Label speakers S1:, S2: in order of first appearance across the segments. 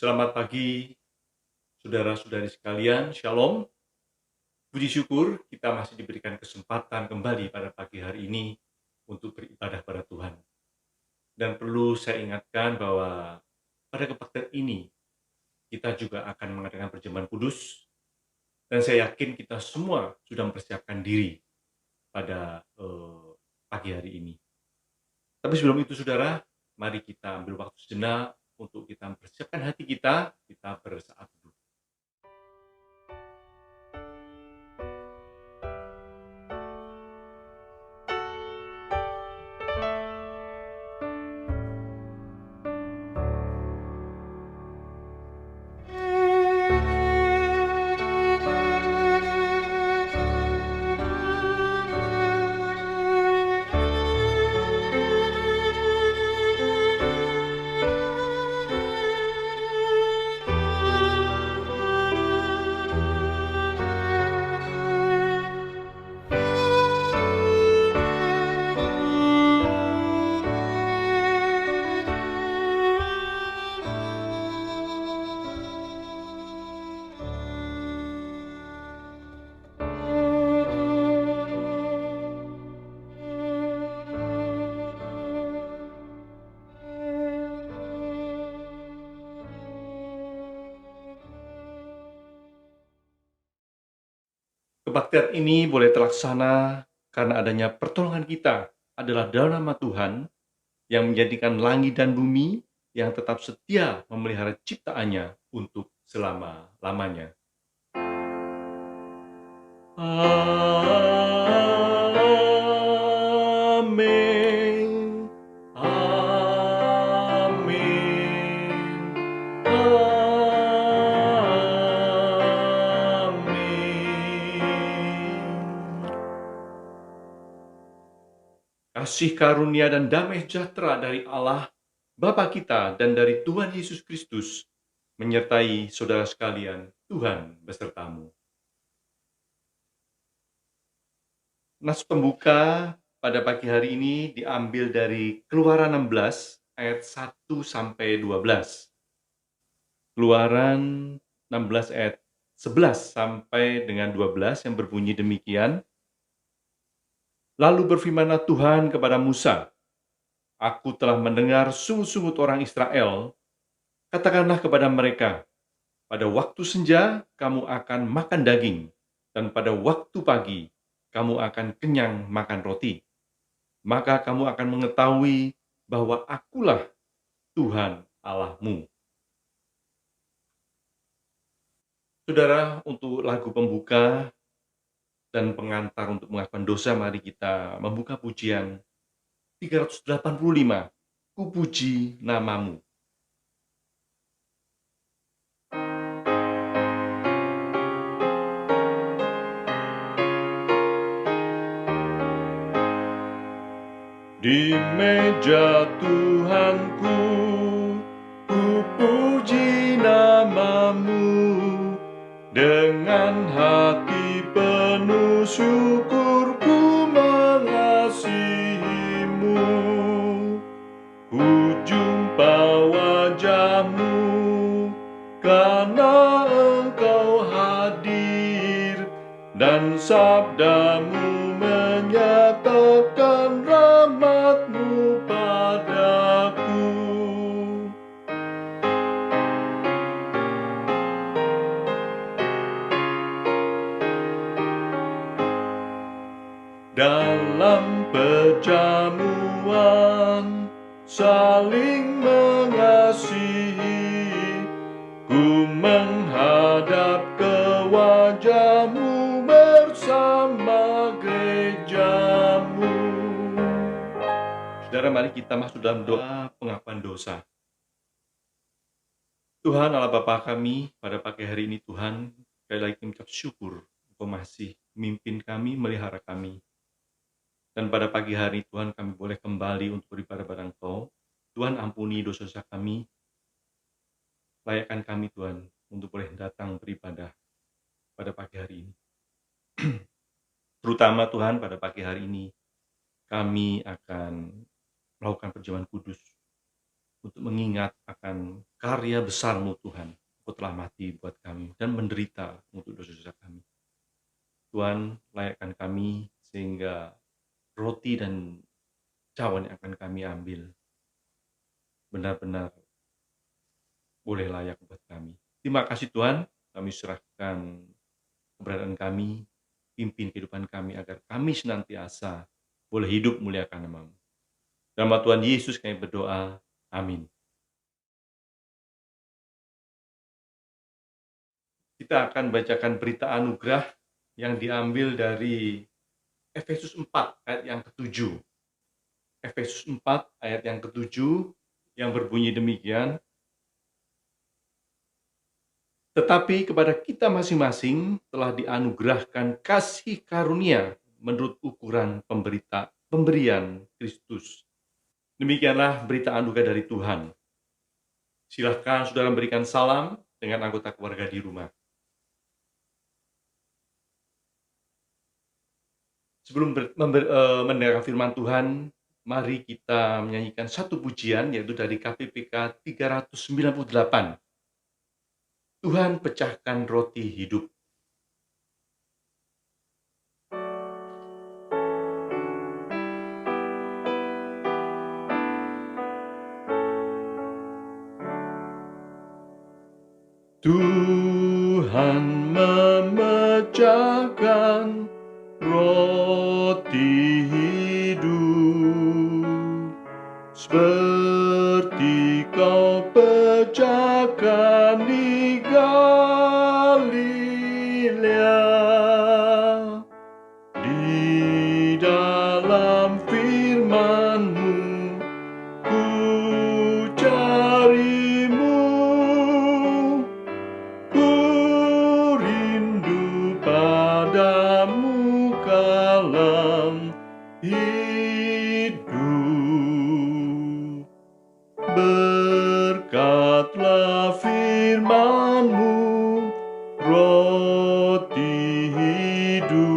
S1: Selamat pagi, saudara-saudari sekalian. Shalom. Puji syukur kita masih diberikan kesempatan kembali pada pagi hari ini untuk beribadah pada Tuhan. Dan perlu saya ingatkan bahwa pada kebaktian ini kita juga akan mengadakan perjamuan kudus. Dan saya yakin kita semua sudah mempersiapkan diri pada pagi hari ini. Tapi sebelum itu saudara, mari kita ambil waktu sejenak untuk kita mempersiapkan hati kita bersaat teduh. Kebaktian ini boleh terlaksana karena adanya pertolongan kita adalah dalam nama Tuhan yang menjadikan langit dan bumi yang tetap setia memelihara ciptaannya untuk selama-lamanya. Amin. Amin. Amin. Kasih karunia dan damai sejahtera dari Allah, Bapa kita dan dari Tuhan Yesus Kristus menyertai saudara sekalian. Tuhan besertamu. Nas pembuka pada pagi hari ini diambil dari Keluaran 16 ayat 1 sampai 12. Keluaran 16 ayat 11 sampai dengan 12 yang berbunyi demikian. Lalu berfirmanlah Tuhan kepada Musa, Aku telah mendengar sungut-sungut orang Israel. Katakanlah kepada mereka, pada waktu senja kamu akan makan daging, dan pada waktu pagi kamu akan kenyang makan roti. Maka kamu akan mengetahui bahwa akulah Tuhan Allahmu. Saudara, untuk lagu pembuka dan pengantar untuk mengakukan dosa, mari kita membuka pujian 385, Ku puji namamu. Di meja Tuhanku, ku puji namamu, dengan hati penuh syukur ku mengasihimu. Ku jumpa wajahmu, karena engkau hadir, dan sabdamu menyatakan rahmatmu padaku. Dalam perjamuan saling mengasihi, ku menghadap ke wajahmu bersama gerejamu. Saudara, mari kita masuk dalam doa pengakuan dosa. Tuhan Allah Bapa kami, pada pagi hari ini Tuhan, sekali lagi kami ucap syukur Engkau masih memimpin kami, melihara kami. Dan pada pagi hari Tuhan kami boleh kembali untuk beribadah pada Engkau. Tuhan ampuni dosa-dosa kami, layakkan kami Tuhan untuk boleh datang beribadah pada pagi hari ini. Terutama Tuhan pada pagi hari ini kami akan melakukan perjamuan kudus. untuk mengingat akan karya besar-Mu Tuhan. Engkau telah mati buat kami dan menderita untuk dosa-dosa kami. Tuhan, layakkan kami sehingga roti dan cawan yang akan kami ambil benar-benar boleh layak buat kami. Terima kasih Tuhan, kami serahkan keberadaan kami, pimpin kehidupan kami agar kami senantiasa boleh hidup muliakan nama-Mu. Dalam nama Tuhan Yesus kami berdoa, amin. Kita akan bacakan berita anugerah yang diambil dari Efesus 4 ayat yang ke-7. Efesus 4 ayat yang ke-7 yang berbunyi demikian. Tetapi kepada kita masing-masing telah dianugerahkan kasih karunia menurut ukuran pemberian Kristus. Demikianlah berita anugerah dari Tuhan. Silahkan saudara memberikan salam dengan anggota keluarga di rumah. Sebelum mendengarkan firman Tuhan, mari kita menyanyikan satu pujian, yaitu dari KPPK 398. Tuhan pecahkan roti hidup. Tuhan memecahkan roti hidup, seperti Kau pecahkan di Galilea. Di dalam firman-Mu ku cari-Mu, ku rindu padamu kalam hidup. Berkatlah firman-Mu, roti hidup,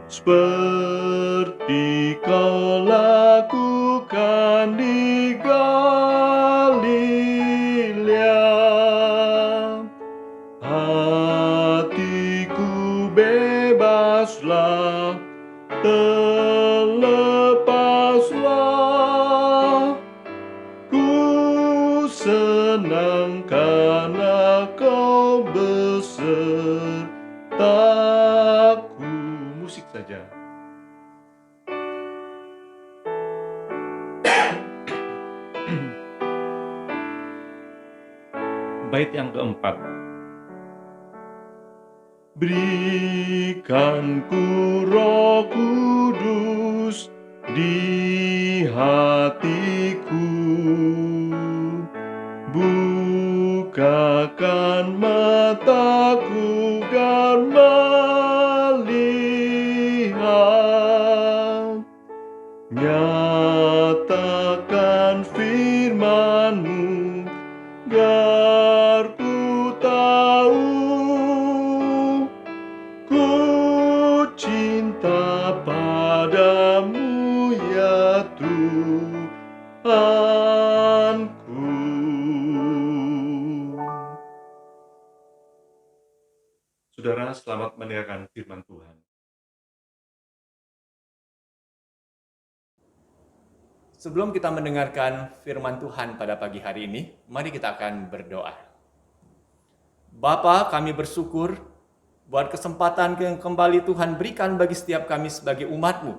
S1: seperti Kau lakukan di Galilea. Hatiku bebaslah, terlepaslah, ku senang karena Kau besertaku. Musik saja. Bait yang keempat. Berikan ku Roh Kudus di hatiku, bukakan mataku agar melihat, nyatakan firman-Mu agar ku tahu, ku cinta padamu ya Tuhanku. Saudara, selamat mendengarkan firman Tuhan.
S2: Sebelum kita mendengarkan firman Tuhan pada pagi hari ini, mari kita akan berdoa. Bapa, kami bersyukur buat kesempatan yang kembali Tuhan berikan bagi setiap kami sebagai umat-Mu.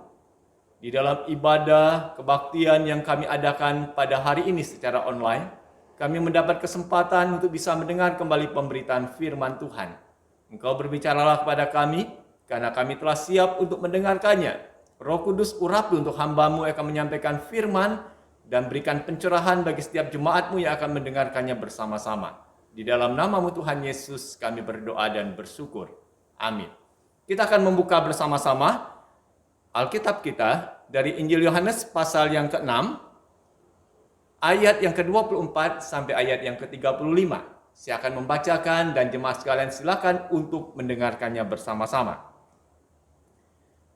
S2: Di dalam ibadah kebaktian yang kami adakan pada hari ini secara online, kami mendapat kesempatan untuk bisa mendengar kembali pemberitaan firman Tuhan. Engkau berbicaralah kepada kami, karena kami telah siap untuk mendengarkannya. Roh Kudus urapi untuk hamba-Mu yang akan menyampaikan firman dan berikan pencerahan bagi setiap jemaat-Mu yang akan mendengarkannya bersama-sama. Di dalam nama-Mu Tuhan Yesus kami berdoa dan bersyukur. Amin. Kita akan membuka bersama-sama Alkitab kita dari Injil Yohanes pasal yang ke-6, ayat yang ke-24 sampai ayat yang ke-35. Saya akan membacakan dan jemaat sekalian silakan untuk mendengarkannya bersama-sama.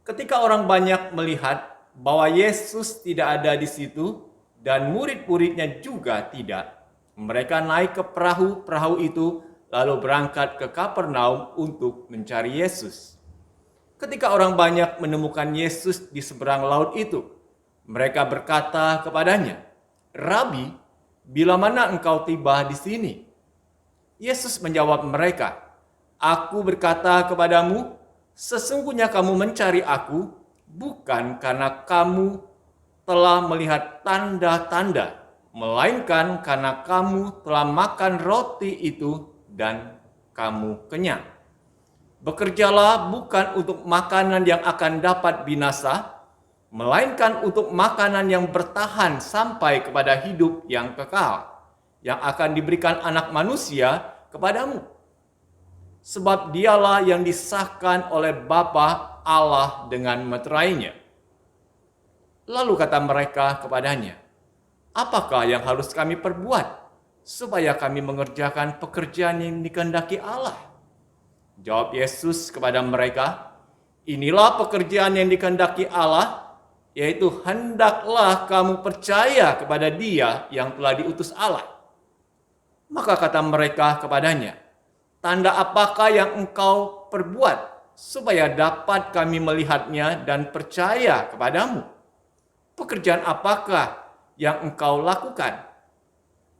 S2: Ketika orang banyak melihat bahwa Yesus tidak ada di situ, dan murid-muridnya juga tidak. Mereka naik ke perahu itu lalu berangkat ke Kapernaum untuk mencari Yesus. Ketika orang banyak menemukan Yesus di seberang laut itu, mereka berkata kepadanya, "Rabi, bila mana engkau tiba di sini?" Yesus menjawab mereka, "Aku berkata kepadamu, sesungguhnya kamu mencari aku bukan karena kamu telah melihat tanda-tanda, melainkan karena kamu telah makan roti itu dan kamu kenyang. Bekerjalah bukan untuk makanan yang akan dapat binasa, melainkan untuk makanan yang bertahan sampai kepada hidup yang kekal, yang akan diberikan Anak Manusia kepadamu. Sebab dialah yang disahkan oleh Bapa Allah dengan meterainya." Lalu kata mereka kepadanya, "Apakah yang harus kami perbuat supaya kami mengerjakan pekerjaan yang dikehendaki Allah?" Jawab Yesus kepada mereka, "Inilah pekerjaan yang dikehendaki Allah, yaitu hendaklah kamu percaya kepada Dia yang telah diutus Allah." Maka kata mereka kepadanya, "Tanda apakah yang engkau perbuat supaya dapat kami melihatnya dan percaya kepadamu? Pekerjaan apakah yang engkau lakukan?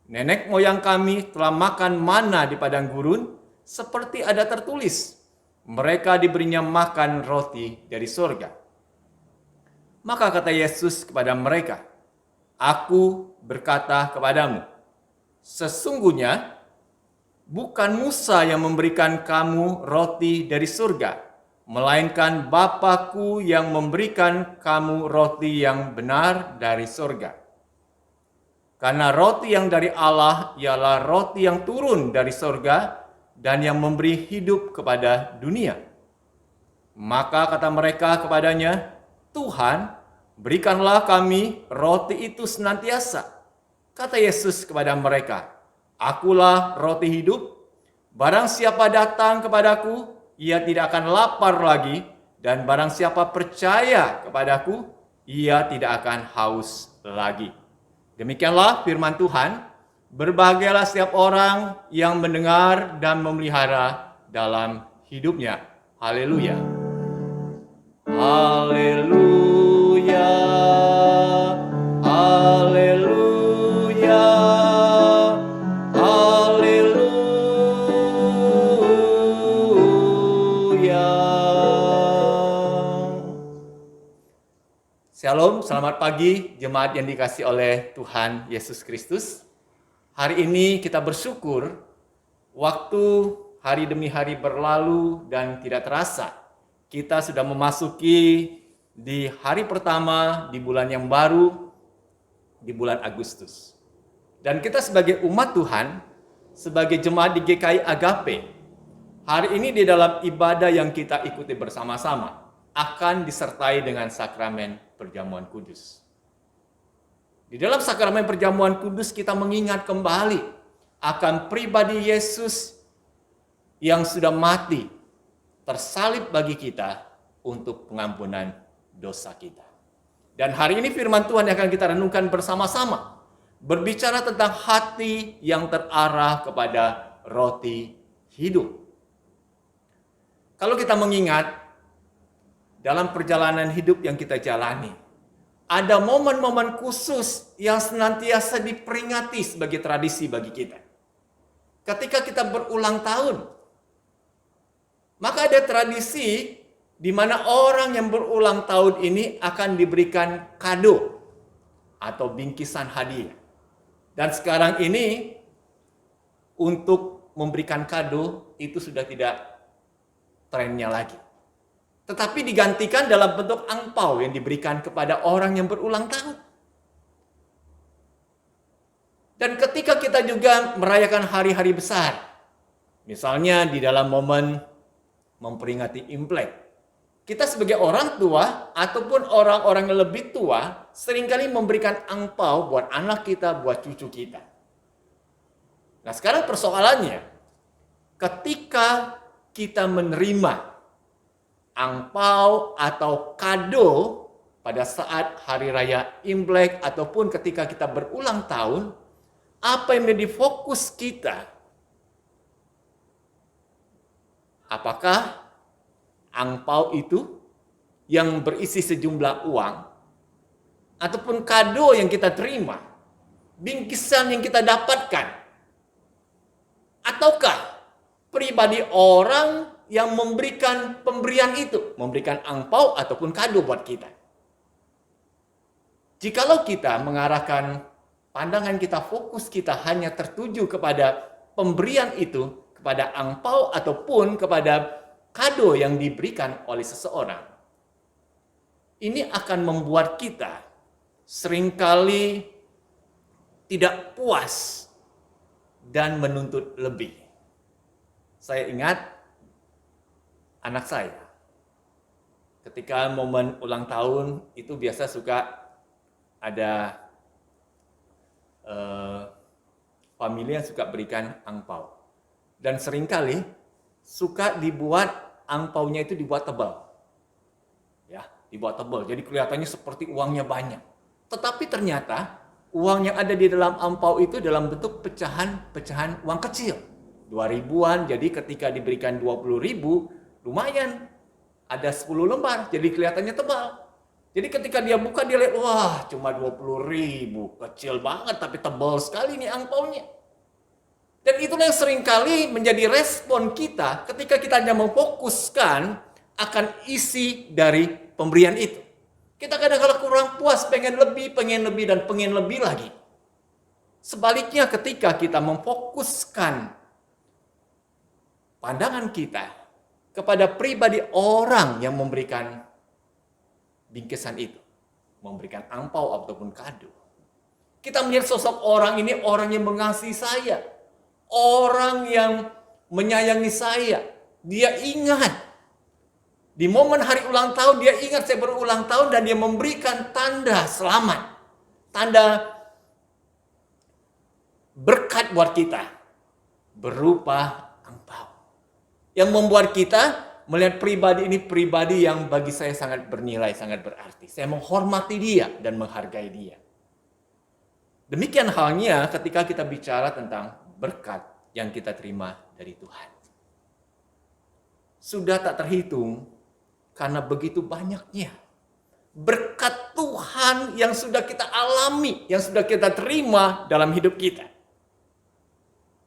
S2: Nenek moyang kami telah makan mana di padang gurun, seperti ada tertulis, mereka diberinya makan roti dari surga." Maka kata Yesus kepada mereka, "Aku berkata kepadamu, sesungguhnya bukan Musa yang memberikan kamu roti dari surga, melainkan Bapa-Ku yang memberikan kamu roti yang benar dari surga. Karena roti yang dari Allah ialah roti yang turun dari surga dan yang memberi hidup kepada dunia." Maka kata mereka kepadanya, "Tuhan, berikanlah kami roti itu senantiasa." Kata Yesus kepada mereka, "Akulah roti hidup. Barang siapa datang kepadaku, ia tidak akan lapar lagi, dan barang siapa percaya kepadaku, ia tidak akan haus lagi." Demikianlah firman Tuhan. Berbahagialah setiap orang yang mendengar dan memelihara dalam hidupnya. Haleluya. Haleluya. Haleluya. Haleluya. Shalom, selamat pagi jemaat yang dikasihi oleh Tuhan Yesus Kristus. Hari ini kita bersyukur waktu hari demi hari berlalu dan tidak terasa. Kita sudah memasuki di hari pertama di bulan yang baru, di bulan Agustus. Dan kita sebagai umat Tuhan, sebagai jemaat di GKI Agape, hari ini di dalam ibadah yang kita ikuti bersama-sama akan disertai dengan sakramen perjamuan kudus. Di dalam sakramen perjamuan kudus kita mengingat kembali akan pribadi Yesus yang sudah mati, tersalib bagi kita untuk pengampunan dosa kita. Dan hari ini firman Tuhan yang akan kita renungkan bersama-sama berbicara tentang hati yang terarah kepada roti hidup. Kalau kita mengingat dalam perjalanan hidup yang kita jalani, ada momen-momen khusus yang senantiasa diperingati sebagai tradisi bagi kita. Ketika kita berulang tahun, maka ada tradisi di mana orang yang berulang tahun ini akan diberikan kado atau bingkisan hadiah. Dan sekarang ini untuk memberikan kado itu sudah tidak trennya lagi. Tetapi digantikan dalam bentuk angpau yang diberikan kepada orang yang berulang tahun. Dan ketika kita juga merayakan hari-hari besar, misalnya di dalam momen memperingati Imlek, kita sebagai orang tua ataupun orang-orang yang lebih tua seringkali memberikan angpau buat anak kita, buat cucu kita. Nah sekarang persoalannya, ketika kita menerima angpau atau kado pada saat hari raya Imlek ataupun ketika kita berulang tahun, apa yang menjadi fokus kita? Apakah angpau itu yang berisi sejumlah uang, ataupun kado yang kita terima, bingkisan yang kita dapatkan, ataukah pribadi orang yang memberikan pemberian itu, memberikan angpau ataupun kado buat kita? Jikalau kita mengarahkan pandangan kita, fokus kita hanya tertuju kepada pemberian itu, kepada angpau ataupun kepada kado yang diberikan oleh seseorang, ini akan membuat kita seringkali tidak puas dan menuntut lebih. Saya ingat anak saya, ketika momen ulang tahun itu biasa suka ada famili yang suka berikan angpau. Dan seringkali suka dibuat angpaunya itu dibuat tebal. Ya, dibuat tebal. Jadi kelihatannya seperti uangnya banyak. Tetapi ternyata uang yang ada di dalam angpau itu dalam bentuk pecahan-pecahan uang kecil. 2 ribuan, jadi ketika diberikan 20.000, lumayan. Ada 10 lembar, jadi kelihatannya tebal. Jadi ketika dia buka, dia lihat, wah cuma 20.000, kecil banget tapi tebal sekali nih angpaunya. Dan itulah yang seringkali menjadi respon kita ketika kita hanya memfokuskan akan isi dari pemberian itu. Kita kadang-kadang kurang puas, pengen lebih, dan pengen lebih lagi. Sebaliknya ketika kita memfokuskan pandangan kita kepada pribadi orang yang memberikan bingkisan itu, memberikan angpau ataupun kado, kita melihat sosok orang ini orang yang mengasihi saya, orang yang menyayangi saya. Dia ingat di momen hari ulang tahun, dia ingat saya berulang tahun dan dia memberikan tanda selamat, tanda berkat buat kita berupa angpau, yang membuat kita melihat pribadi ini pribadi yang bagi saya sangat bernilai, sangat berarti. Saya menghormati dia dan menghargai dia. Demikian halnya ketika kita bicara tentang berkat yang kita terima dari Tuhan. Sudah tak terhitung karena begitu banyaknya berkat Tuhan yang sudah kita alami, yang sudah kita terima dalam hidup kita.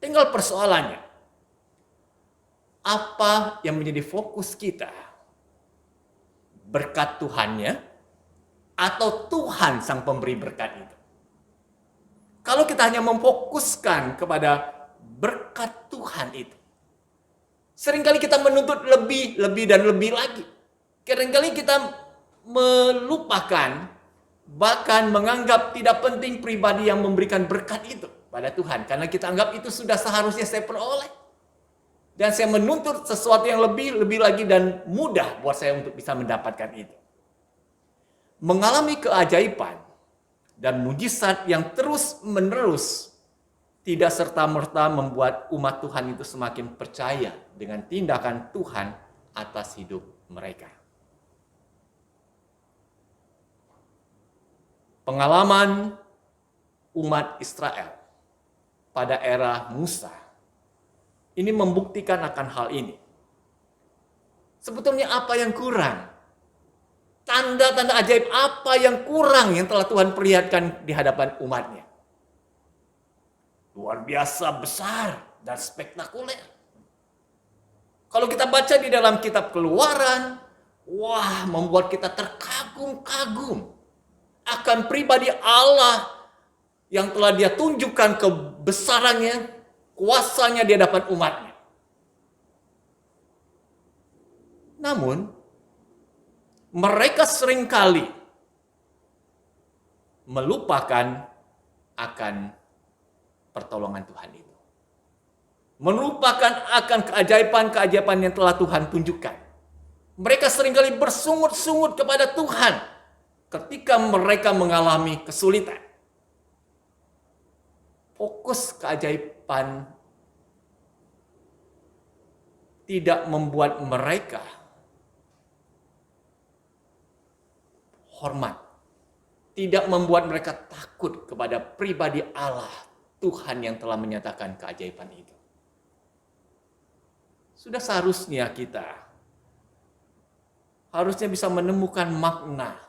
S2: Tinggal persoalannya, apa yang menjadi fokus kita? Berkat Tuhannya atau Tuhan sang pemberi berkat itu? Kalau kita hanya memfokuskan kepada berkat Tuhan itu, seringkali kita menuntut lebih dan lebih lagi. Seringkali kita melupakan, bahkan menganggap tidak penting pribadi yang memberikan berkat itu pada Tuhan. Karena kita anggap itu sudah seharusnya saya peroleh. Dan saya menuntut sesuatu yang lebih lagi dan mudah buat saya untuk bisa mendapatkan itu. Mengalami keajaiban dan mujizat yang terus-menerus tidak serta-merta membuat umat Tuhan itu semakin percaya dengan tindakan Tuhan atas hidup mereka. Pengalaman umat Israel pada era Musa ini membuktikan akan hal ini. Sebetulnya apa yang kurang? Tanda-tanda ajaib apa yang kurang yang telah Tuhan perlihatkan di hadapan umatnya? Luar biasa besar dan spektakuler. Kalau kita baca di dalam kitab Keluaran, wah, membuat kita terkagum-kagum akan pribadi Allah yang telah dia tunjukkan kebesarannya, kuasanya di hadapan umatnya. Namun, mereka seringkali melupakan akan pertolongan Tuhan itu. Melupakan akan keajaiban-keajaiban yang telah Tuhan tunjukkan. Mereka seringkali bersungut-sungut kepada Tuhan ketika mereka mengalami kesulitan. Fokus keajaiban tidak membuat mereka hormat. Tidak membuat mereka takut kepada pribadi Allah, Tuhan yang telah menyatakan keajaiban itu. Sudah seharusnya kita harusnya bisa menemukan makna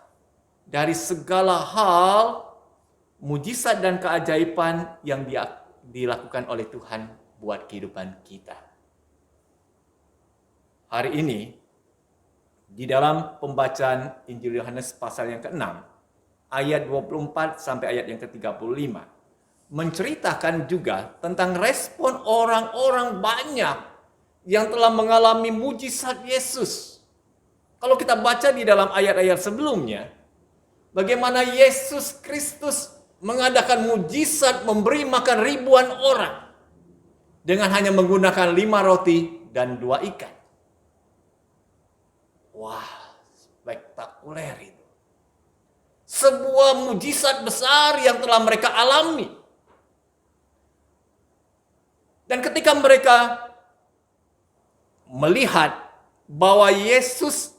S2: dari segala hal, mujizat dan keajaiban yang dilakukan oleh Tuhan buat kehidupan kita. Hari ini, di dalam pembacaan Injil Yohanes pasal yang ke-6, ayat 24 sampai ayat yang ke-35, menceritakan juga tentang respon orang-orang banyak yang telah mengalami mujizat Yesus. Kalau kita baca di dalam ayat-ayat sebelumnya, bagaimana Yesus Kristus mengadakan mujizat memberi makan ribuan orang dengan hanya menggunakan 5 roti dan 2 ikan. Wah, spektakuler itu. Sebuah mujizat besar yang telah mereka alami. Dan ketika mereka melihat bahwa Yesus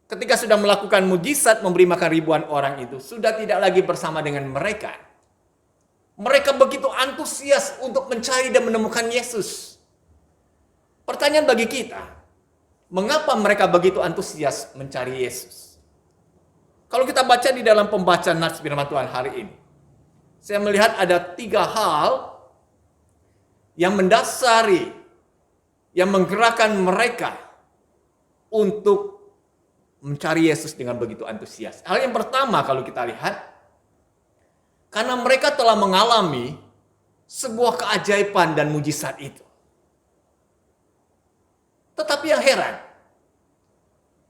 S2: ketika sudah melakukan mujizat memberi makan ribuan orang itu sudah tidak lagi bersama dengan mereka. Mereka begitu antusias untuk mencari dan menemukan Yesus. Pertanyaan bagi kita, mengapa mereka begitu antusias mencari Yesus? Kalau kita baca di dalam pembacaan Nats Firman Tuhan hari ini, saya melihat ada 3 hal yang mendasari, yang menggerakkan mereka untuk mencari Yesus dengan begitu antusias. Hal yang pertama kalau kita lihat, karena mereka telah mengalami sebuah keajaiban dan mujizat itu. Tetapi yang heran,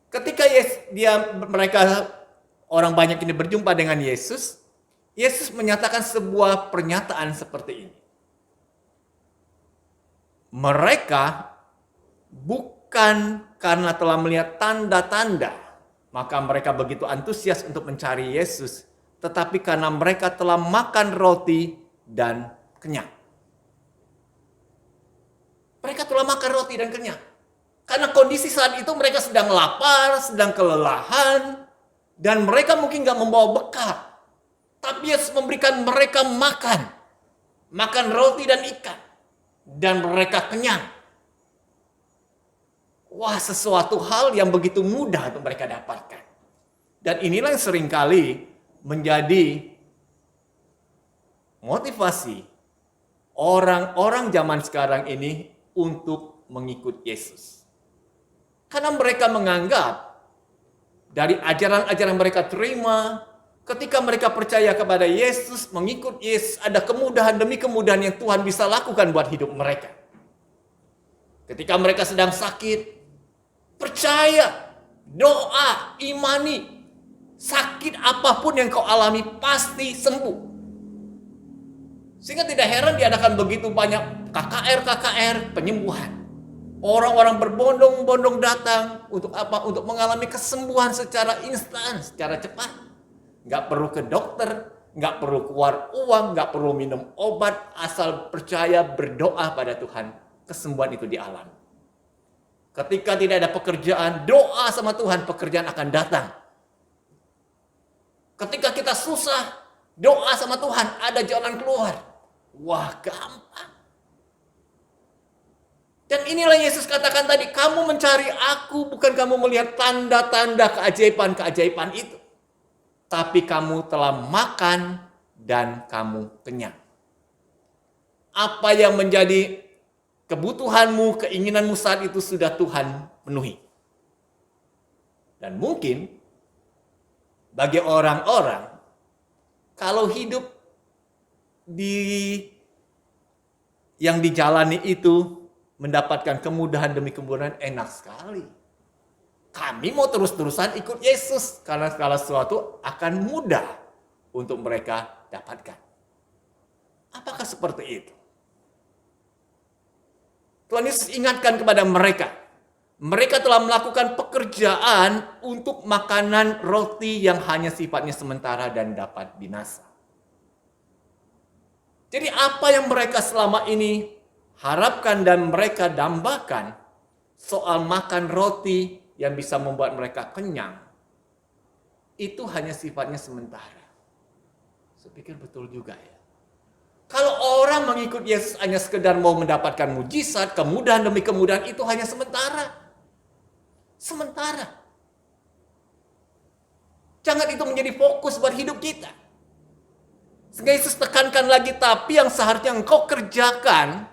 S2: ketika mereka orang banyak ini berjumpa dengan Yesus, Yesus menyatakan sebuah pernyataan seperti ini. Mereka bukan karena telah melihat tanda-tanda, maka mereka begitu antusias untuk mencari Yesus, tetapi karena mereka telah makan roti dan kenyang. Mereka telah makan roti dan kenyang. Karena kondisi saat itu mereka sedang lapar, sedang kelelahan, dan mereka mungkin gak membawa bekal. Tapi Yesus memberikan mereka makan roti dan ikan. Dan mereka kenyang. Wah, sesuatu hal yang begitu mudah untuk mereka dapatkan. Dan inilah yang seringkali menjadi motivasi orang-orang zaman sekarang ini untuk mengikut Yesus. Karena mereka menganggap dari ajaran-ajaran mereka terima, ketika mereka percaya kepada Yesus, mengikut Yesus, ada kemudahan demi kemudahan yang Tuhan bisa lakukan buat hidup mereka. Ketika mereka sedang sakit, percaya, doa, imani, sakit apapun yang kau alami pasti sembuh. Sehingga tidak heran diadakan begitu banyak KKR penyembuhan. Orang-orang berbondong-bondong datang untuk apa? Untuk mengalami kesembuhan secara instan, secara cepat. Nggak perlu ke dokter, nggak perlu keluar uang, nggak perlu minum obat, asal percaya berdoa pada Tuhan, kesembuhan itu dialami. Ketika tidak ada pekerjaan, doa sama Tuhan, pekerjaan akan datang. Ketika kita susah, doa sama Tuhan, ada jalan keluar. Wah, gampang. Dan inilah Yesus katakan tadi, kamu mencari aku, bukan kamu melihat tanda-tanda keajaiban-keajaiban itu. Tapi kamu telah makan dan kamu kenyang. Apa yang menjadi kebutuhanmu, keinginanmu saat itu sudah Tuhan penuhi. Dan mungkin bagi orang-orang, kalau hidup yang dijalani itu mendapatkan kemudahan demi kemudahan, enak sekali. Kami mau terus-terusan ikut Yesus karena segala sesuatu akan mudah untuk mereka dapatkan. Apakah seperti itu? Tuhan Yesus ingatkan kepada mereka. Mereka telah melakukan pekerjaan untuk makanan roti yang hanya sifatnya sementara dan dapat binasa. Jadi apa yang mereka selama ini harapkan dan mereka dambakan soal makan roti yang bisa membuat mereka kenyang, itu hanya sifatnya sementara. Saya pikir betul juga ya. Kalau orang mengikut Yesus hanya sekedar mau mendapatkan mujizat, kemudahan demi kemudahan, itu hanya sementara. Sementara. Jangan itu menjadi fokus buat hidup kita. Sehingga Yesus tekankan lagi, tapi yang seharusnya engkau kerjakan,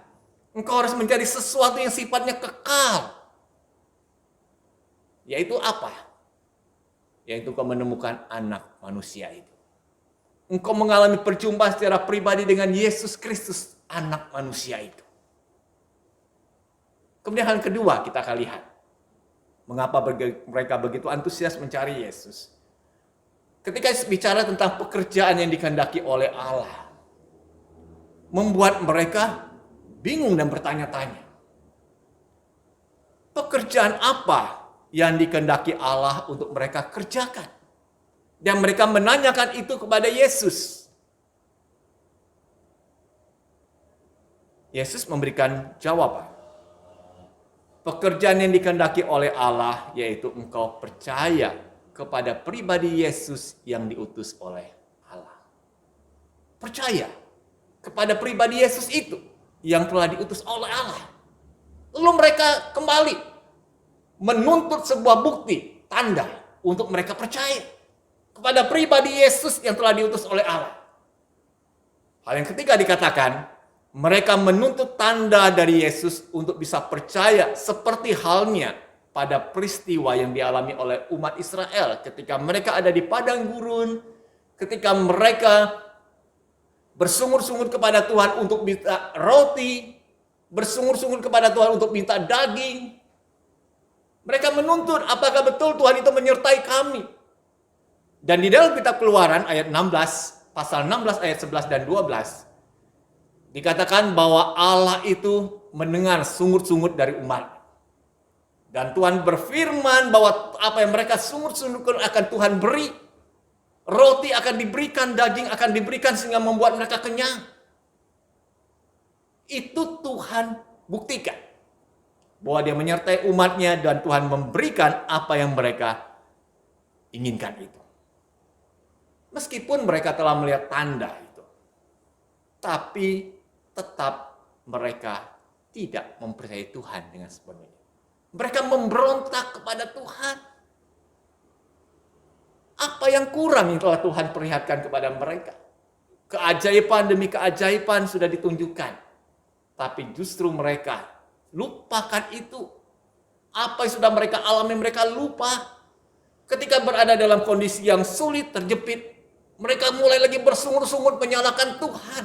S2: engkau harus mencari sesuatu yang sifatnya kekal. Yaitu apa? Yaitu engkau menemukan anak manusia itu. Engkau mengalami perjumpaan secara pribadi dengan Yesus Kristus, anak manusia itu. Kemudian hal kedua kita akan lihat. Mengapa mereka begitu antusias mencari Yesus. Ketika bicara tentang pekerjaan yang dikehendaki oleh Allah, membuat mereka bingung dan bertanya-tanya. Pekerjaan apa yang dikehendaki Allah untuk mereka kerjakan? Dan mereka menanyakan itu kepada Yesus. Yesus memberikan jawaban. Pekerjaan yang dikehendaki oleh Allah yaitu engkau percaya kepada pribadi Yesus yang diutus oleh Allah. Percaya kepada pribadi Yesus itu yang telah diutus oleh Allah. Lalu mereka kembali menuntut sebuah bukti, tanda untuk mereka percaya kepada pribadi Yesus yang telah diutus oleh Allah. Hal yang ketiga dikatakan, mereka menuntut tanda dari Yesus untuk bisa percaya seperti halnya pada peristiwa yang dialami oleh umat Israel ketika mereka ada di padang gurun, ketika mereka bersungut-sungut kepada Tuhan untuk minta roti, bersungut-sungut kepada Tuhan untuk minta daging. Mereka menuntut apakah betul Tuhan itu menyertai kami. Dan di dalam kitab Keluaran ayat 16, pasal 16 ayat 11 dan 12, dikatakan bahwa Allah itu mendengar sungut-sungut dari umat. Dan Tuhan berfirman bahwa apa yang mereka sungut-sungutkan akan Tuhan beri. Roti akan diberikan, daging akan diberikan sehingga membuat mereka kenyang. Itu Tuhan buktikan. Bahwa dia menyertai umatnya dan Tuhan memberikan apa yang mereka inginkan itu. Meskipun mereka telah melihat tanda itu. Tapi tetap mereka tidak mempercayai Tuhan dengan sepenuhnya. Mereka memberontak kepada Tuhan. Apa yang kurang yang telah Tuhan perlihatkan kepada mereka? Keajaiban demi keajaiban sudah ditunjukkan. Tapi justru mereka lupakan itu. Apa yang sudah mereka alami, mereka lupa. Ketika berada dalam kondisi yang sulit, terjepit, mereka mulai lagi bersungut-sungut menyalahkan Tuhan.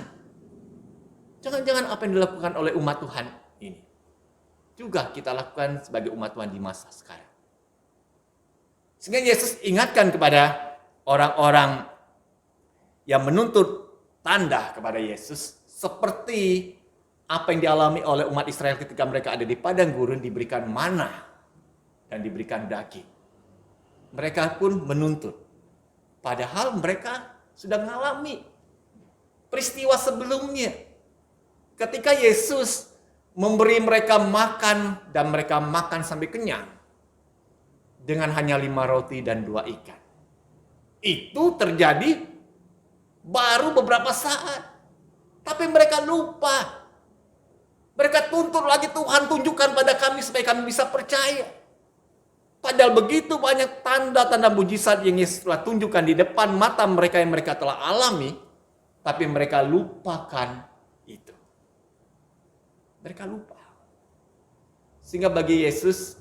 S2: Jangan-jangan apa yang dilakukan oleh umat Tuhan ini juga kita lakukan sebagai umat Tuhan di masa sekarang. Sehingga Yesus ingatkan kepada orang-orang yang menuntut tanda kepada Yesus seperti apa yang dialami oleh umat Israel ketika mereka ada di padang gurun, diberikan manna dan diberikan daging. Mereka pun menuntut. Padahal mereka sudah mengalami peristiwa sebelumnya. Ketika Yesus memberi mereka makan dan mereka makan sampai kenyang dengan hanya 5 roti dan 2 ikan. Itu terjadi baru beberapa saat. Tapi mereka lupa. Mereka tuntut lagi, Tuhan tunjukkan pada kami supaya kami bisa percaya. Padahal begitu banyak tanda-tanda mujizat yang Yesus telah tunjukkan di depan mata mereka yang mereka telah alami, tapi mereka lupakan itu. Mereka lupa. Sehingga bagi Yesus,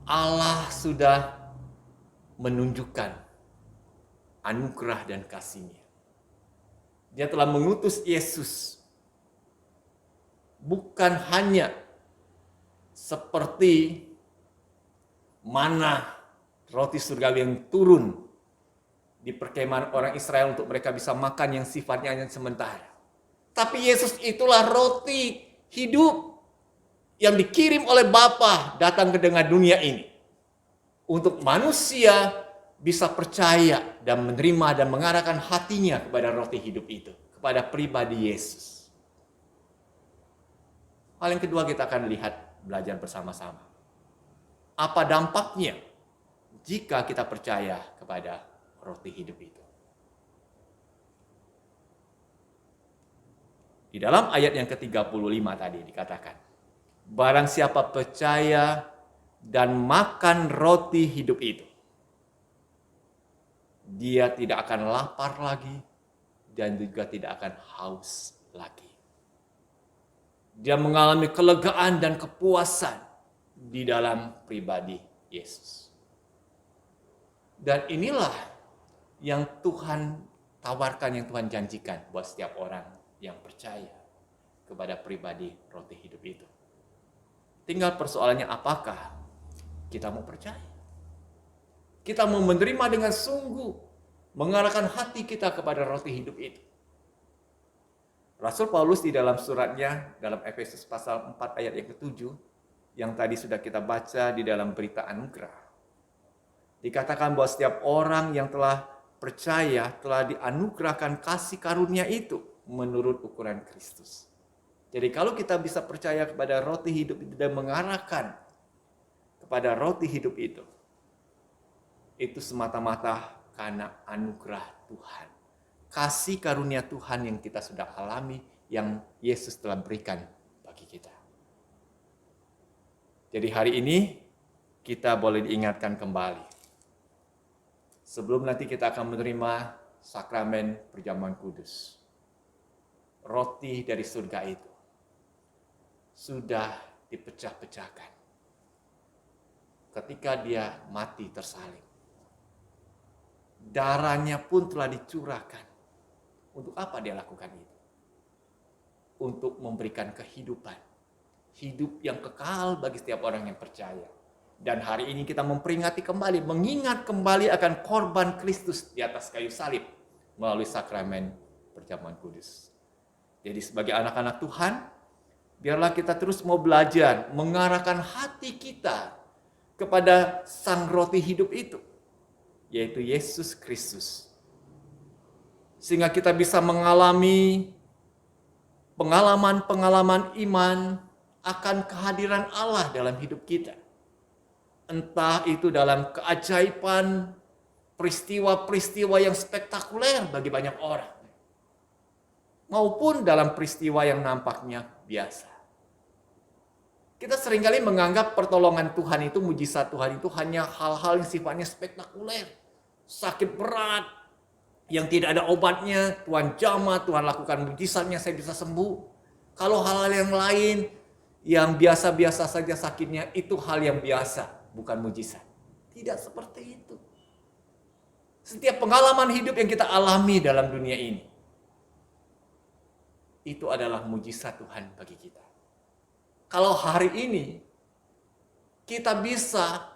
S2: Allah sudah menunjukkan anugerah dan kasih-Nya. Dia telah mengutus Yesus bukan hanya seperti manna roti surgawi yang turun di perkemahan orang Israel untuk mereka bisa makan yang sifatnya hanya sementara. Tapi Yesus itulah roti hidup yang dikirim oleh Bapa datang ke tengah dunia ini. Untuk manusia bisa percaya dan menerima dan mengarahkan hatinya kepada roti hidup itu. Kepada pribadi Yesus. Hal yang kedua kita akan lihat, belajar bersama-sama. Apa dampaknya jika kita percaya kepada roti hidup itu. Di dalam ayat yang ke-35 tadi dikatakan, barang siapa percaya dan makan roti hidup itu, dia tidak akan lapar lagi dan juga tidak akan haus lagi. Dia mengalami kelegaan dan kepuasan di dalam pribadi Yesus. Dan inilah yang Tuhan tawarkan, yang Tuhan janjikan buat setiap orang yang percaya kepada pribadi roti hidup itu. Tinggal persoalannya, apakah kita mau percaya? Kita mau menerima dengan sungguh, mengarahkan hati kita kepada roti hidup itu. Rasul Paulus di dalam suratnya, dalam Efesus pasal 4 ayat yang ke-7, yang tadi sudah kita baca di dalam berita anugerah, dikatakan bahwa setiap orang yang telah percaya telah dianugerahkan kasih karunia itu menurut ukuran Kristus. Jadi kalau kita bisa percaya kepada roti hidup itu dan mengarahkan kepada roti hidup itu semata-mata karena anugerah Tuhan. Kasih karunia Tuhan yang kita sudah alami, yang Yesus telah berikan bagi kita. Jadi hari ini kita boleh diingatkan kembali. Sebelum nanti kita akan menerima sakramen perjamuan kudus, roti dari surga itu sudah dipecah-pecahkan ketika dia mati tersalib. Darahnya pun telah dicurahkan. Untuk apa dia lakukan itu? Untuk memberikan kehidupan. Hidup yang kekal bagi setiap orang yang percaya. Dan hari ini kita memperingati kembali, mengingat kembali akan korban Kristus di atas kayu salib melalui sakramen perjamuan kudus. Jadi sebagai anak-anak Tuhan, biarlah kita terus mau belajar mengarahkan hati kita kepada sang roti hidup itu, yaitu Yesus Kristus. Sehingga kita bisa mengalami pengalaman-pengalaman iman akan kehadiran Allah dalam hidup kita. Entah itu dalam keajaiban, peristiwa-peristiwa yang spektakuler bagi banyak orang, maupun dalam peristiwa yang nampaknya biasa. Kita seringkali menganggap pertolongan Tuhan itu, mujizat Tuhan itu hanya hal-hal yang sifatnya spektakuler, sakit berat, yang tidak ada obatnya, Tuhan jamah, Tuhan lakukan mujizatnya, saya bisa sembuh. Kalau hal-hal yang lain, yang biasa-biasa saja sakitnya, itu hal yang biasa, bukan mujizat. Tidak seperti itu. Setiap pengalaman hidup yang kita alami dalam dunia ini, itu adalah mujizat Tuhan bagi kita. Kalau hari ini kita bisa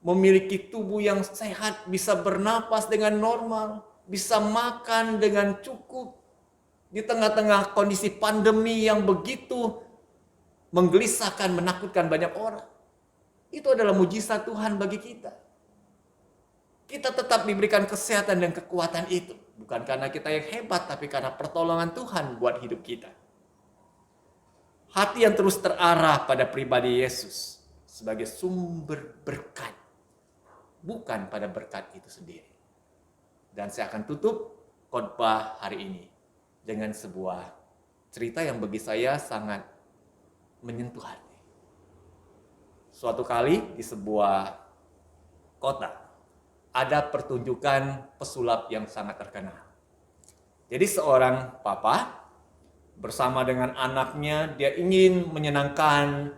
S2: memiliki tubuh yang sehat, bisa bernapas dengan normal, bisa makan dengan cukup di tengah-tengah kondisi pandemi yang begitu menggelisahkan, menakutkan banyak orang. Itu adalah mujizat Tuhan bagi kita. Kita tetap diberikan kesehatan dan kekuatan itu. Bukan karena kita yang hebat, tapi karena pertolongan Tuhan buat hidup kita. Hati yang terus terarah pada pribadi Yesus sebagai sumber berkat, bukan pada berkat itu sendiri. Dan saya akan tutup khotbah hari ini dengan sebuah cerita yang bagi saya sangat menyentuh hati. Suatu kali di sebuah kota ada pertunjukan pesulap yang sangat terkenal. Jadi seorang papa bersama dengan anaknya, dia ingin menyenangkan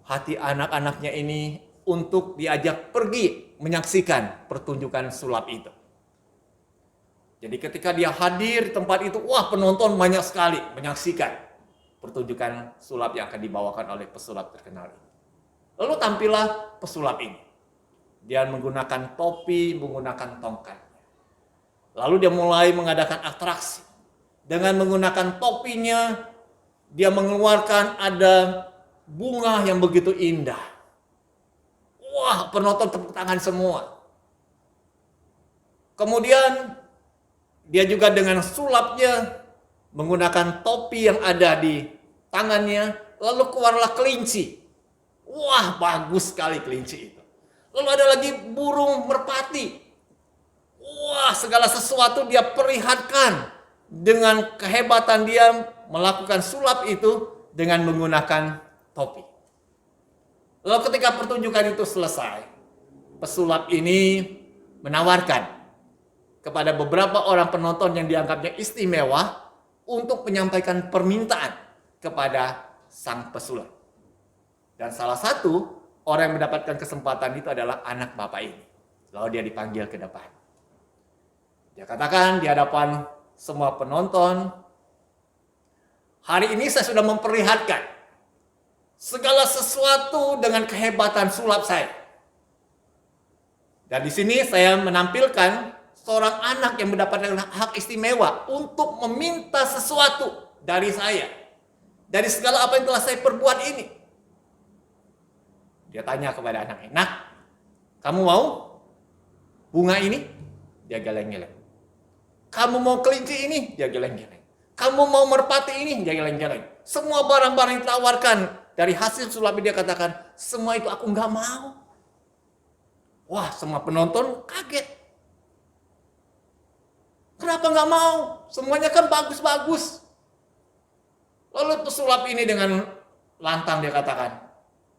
S2: hati anak-anaknya ini untuk diajak pergi menyaksikan pertunjukan sulap itu. Jadi ketika dia hadir di tempat itu, wah, penonton banyak sekali menyaksikan pertunjukan sulap yang akan dibawakan oleh pesulap terkenal ini. Lalu tampillah pesulap ini. Dia menggunakan topi, menggunakan tongkat. Lalu dia mulai mengadakan atraksi. Dengan menggunakan topinya, dia mengeluarkan ada bunga yang begitu indah. Wah, penonton tepuk tangan semua. Kemudian dia juga dengan sulapnya menggunakan topi yang ada di tangannya, lalu keluarlah kelinci. Wah, bagus sekali kelinci itu. Lalu ada lagi burung merpati. Wah, segala sesuatu dia perlihatkan dengan kehebatan dia melakukan sulap itu dengan menggunakan topi. Lalu ketika pertunjukan itu selesai, pesulap ini menawarkan kepada beberapa orang penonton yang dianggapnya istimewa untuk menyampaikan permintaan kepada sang pesulap. Dan salah satu orang yang mendapatkan kesempatan itu adalah anak bapak ini. Lalu dia dipanggil ke depan. Dia katakan di hadapan semua penonton, hari ini saya sudah memperlihatkan segala sesuatu dengan kehebatan sulap saya. Dan di sini saya menampilkan seorang anak yang mendapatkan hak istimewa untuk meminta sesuatu dari saya. Dari segala apa yang telah saya perbuat ini. Dia tanya kepada anaknya, "Nak, kamu mau bunga ini?" Dia geleng-geleng. "Kamu mau kelinci ini?" Dia geleng-geleng. "Kamu mau merpati ini?" Dia geleng-geleng. Semua barang-barang yang ditawarkan dari hasil sulap dia katakan, "Semua itu aku nggak mau." Wah, semua penonton kaget. Kenapa nggak mau? Semuanya kan bagus-bagus. Lalu pesulap ini dengan lantang dia katakan,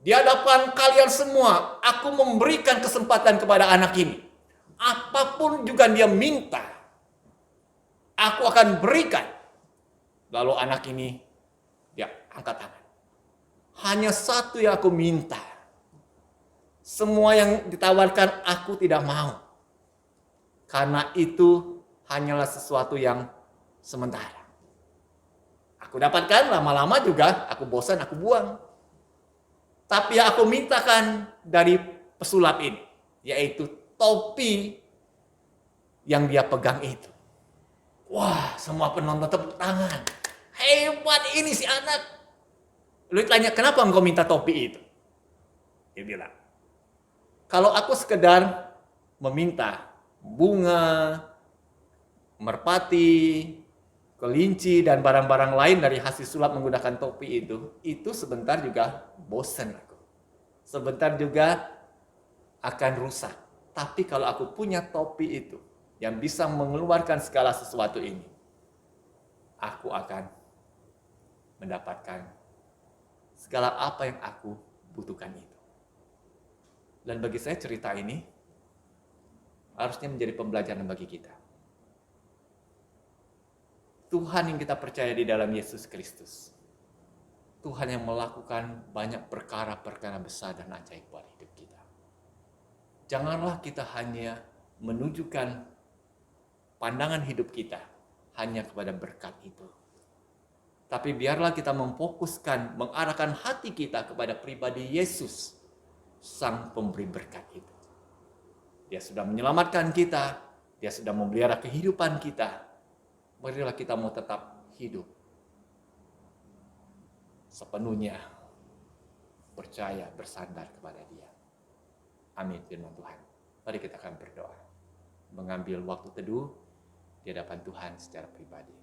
S2: "Di hadapan kalian semua, aku memberikan kesempatan kepada anak ini. Apapun juga dia minta, aku akan berikan." Lalu anak ini, dia angkat tangan. "Hanya satu yang aku minta. Semua yang ditawarkan aku tidak mau. Karena itu hanyalah sesuatu yang sementara. Aku dapatkan lama-lama juga, aku bosan, aku buang. Tapi yang aku mintakan dari pesulap ini, yaitu topi yang dia pegang itu." Wah, semua penonton tepuk tangan. Hebat ini si anak. Lu tanya, "Kenapa engkau minta topi itu?" Dia bilang, "Kalau aku sekedar meminta bunga, merpati, kelinci, dan barang-barang lain dari hasil sulap menggunakan topi itu sebentar juga bosan aku. Sebentar juga akan rusak. Tapi kalau aku punya topi itu yang bisa mengeluarkan segala sesuatu ini, aku akan mendapatkan segala apa yang aku butuhkan itu." Dan bagi saya cerita ini harusnya menjadi pembelajaran bagi kita. Tuhan yang kita percaya di dalam Yesus Kristus. Tuhan yang melakukan banyak perkara-perkara besar dan ajaib buat hidup kita. Janganlah kita hanya menunjukkan pandangan hidup kita hanya kepada berkat itu. Tapi biarlah kita memfokuskan, mengarahkan hati kita kepada pribadi Yesus, Sang Pemberi berkat itu. Dia sudah menyelamatkan kita, Dia sudah memelihara kehidupan kita. Marilah kita mau tetap hidup sepenuhnya percaya, bersandar kepada Dia. Amin, firman Tuhan. Mari kita akan berdoa, mengambil waktu teduh di hadapan Tuhan secara pribadi.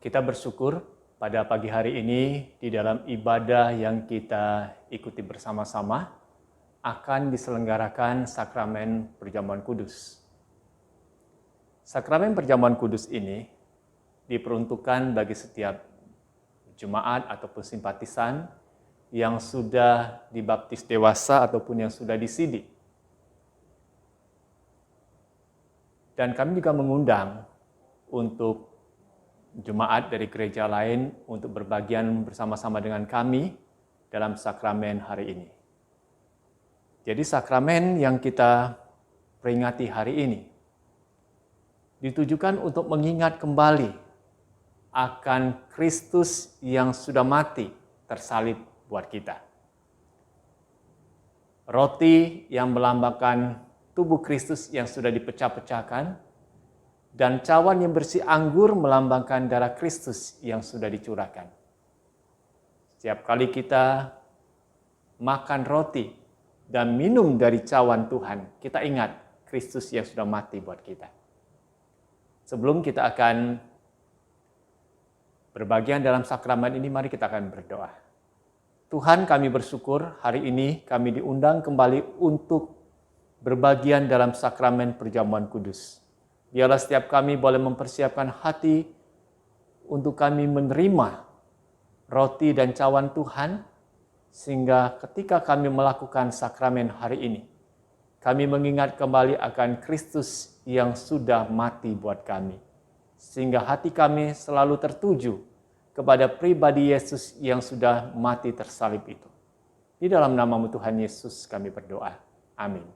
S2: Kita bersyukur pada pagi hari ini di dalam ibadah yang kita ikuti bersama-sama akan diselenggarakan sakramen perjamuan kudus. Sakramen perjamuan kudus ini diperuntukkan bagi setiap jemaat ataupun simpatisan yang sudah dibaptis dewasa ataupun yang sudah disidik. Dan kami juga mengundang untuk jemaat dari gereja lain untuk berbagian bersama-sama dengan kami dalam sakramen hari ini. Jadi sakramen yang kita peringati hari ini ditujukan untuk mengingat kembali akan Kristus yang sudah mati tersalib buat kita. Roti yang melambangkan tubuh Kristus yang sudah dipecah-pecahkan, dan cawan yang bersih anggur melambangkan darah Kristus yang sudah dicurahkan. Setiap kali kita makan roti dan minum dari cawan Tuhan, kita ingat Kristus yang sudah mati buat kita. Sebelum kita akan berbagian dalam sakramen ini, mari kita akan berdoa. Tuhan, kami bersyukur hari ini kami diundang kembali untuk berbagian dalam sakramen perjamuan kudus. Biarlah setiap kami boleh mempersiapkan hati untuk kami menerima roti dan cawan Tuhan, sehingga ketika kami melakukan sakramen hari ini, kami mengingat kembali akan Kristus yang sudah mati buat kami, sehingga hati kami selalu tertuju kepada pribadi Yesus yang sudah mati tersalib itu. Di dalam nama-Mu Tuhan Yesus kami berdoa. Amin.